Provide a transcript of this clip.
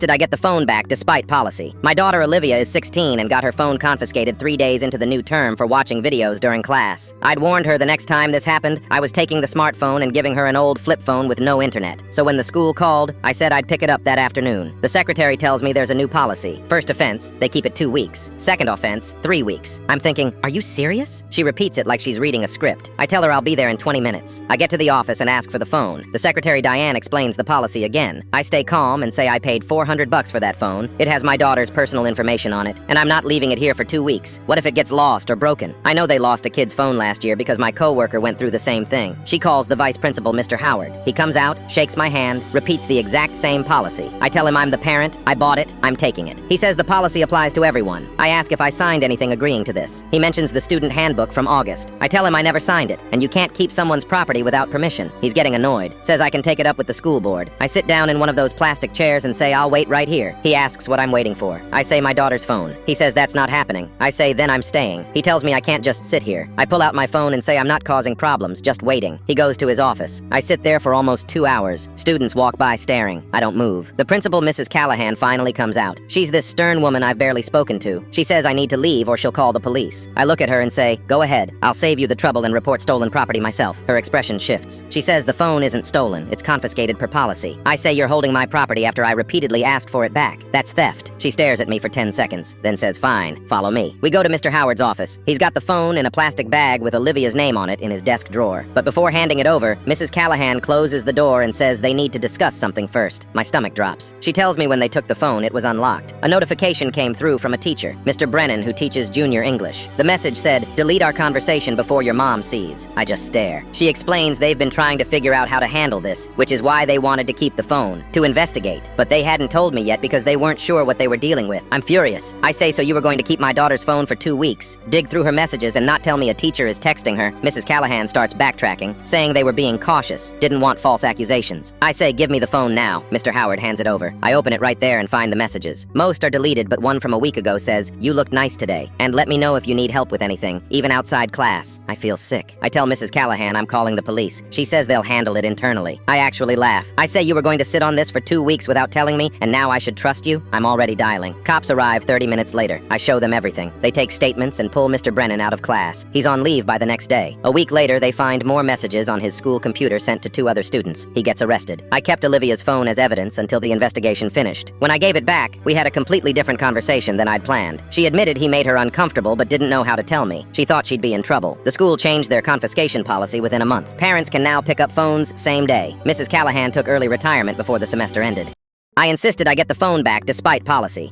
Did I get the phone back despite policy? My daughter Olivia is 16 and got her phone confiscated 3 days into the new term for watching videos during class. I'd warned her the next time this happened, I was taking the smartphone and giving her an old flip phone with no internet. So when the school called, I said I'd pick it up that afternoon. The secretary tells me there's a new policy. First offense, they keep it 2 weeks. Second offense, 3 weeks. I'm thinking, are you serious? She repeats it like she's reading a script. I tell her I'll be there in 20 minutes. I get to the office and ask for the phone. The secretary Diane explains the policy again. I stay calm and say I paid $400 for that phone. It has my daughter's personal information on it, and I'm not leaving it here for 2 weeks. What if it gets lost or broken? I know they lost a kid's phone last year because my coworker went through the same thing. She calls the vice principal, Mr. Howard. He comes out, shakes my hand, repeats the exact same policy. I tell him I'm the parent, I bought it, I'm taking it. He says the policy applies to everyone. I ask if I signed anything agreeing to this. He mentions the student handbook from August. I tell him I never signed it, and you can't keep someone's property without permission. He's getting annoyed. Says I can take it up with the school board. I sit down in one of those plastic chairs and say I'll wait right here. He asks what I'm waiting for. I say my daughter's phone. He says that's not happening. I say then I'm staying. He tells me I can't just sit here. I pull out my phone and say I'm not causing problems, just waiting. He goes to his office. I sit there for almost 2 hours. Students walk by staring. I don't move. The principal, Mrs. Callahan, finally comes out. She's this stern woman I've barely spoken to. She says I need to leave or she'll call the police. I look at her and say, go ahead. I'll save you the trouble and report stolen property myself. Her expression shifts. She says the phone isn't stolen. It's confiscated per policy. I say you're holding my property after I repeatedly asked for it back. That's theft. She stares at me for 10 seconds, then says, fine, follow me. We go to Mr. Howard's office. He's got the phone in a plastic bag with Olivia's name on it in his desk drawer. But before handing it over, Mrs. Callahan closes the door and says they need to discuss something first. My stomach drops. She tells me when they took the phone, it was unlocked. A notification came through from a teacher, Mr. Brennan, who teaches junior English. The message said, delete our conversation before your mom sees. I just stare. She explains they've been trying to figure out how to handle this, which is why they wanted to keep the phone, to investigate. But they hadn't told me yet because they weren't sure what they were dealing with. I'm furious. I say, so you were going to keep my daughter's phone for 2 weeks, dig through her messages and not tell me a teacher is texting her. Mrs. Callahan starts backtracking, saying they were being cautious, didn't want false accusations. I say, give me the phone now. Mr. Howard hands it over. I open it right there and find the messages. Most are deleted, but one from a week ago says, you look nice today, and let me know if you need help with anything, even outside class. I feel sick. I tell Mrs. Callahan I'm calling the police. She says they'll handle it internally. I actually laugh. I say you were going to sit on this for 2 weeks without telling me, and now I should trust you? I'm already dialing. Cops arrive 30 minutes later. I show them everything. They take statements and pull Mr. Brennan out of class. He's on leave by the next day. A week later, they find more messages on his school computer sent to 2 other students. He gets arrested. I kept Olivia's phone as evidence until the investigation finished. When I gave it back, we had a completely different conversation than I'd planned. She admitted he made her uncomfortable but didn't know how to tell me. She thought she'd be in trouble. The school changed their confiscation policy within a month. Parents can now pick up phones same day. Mrs. Callahan took early retirement before the semester ended. I insisted I get the phone back despite policy.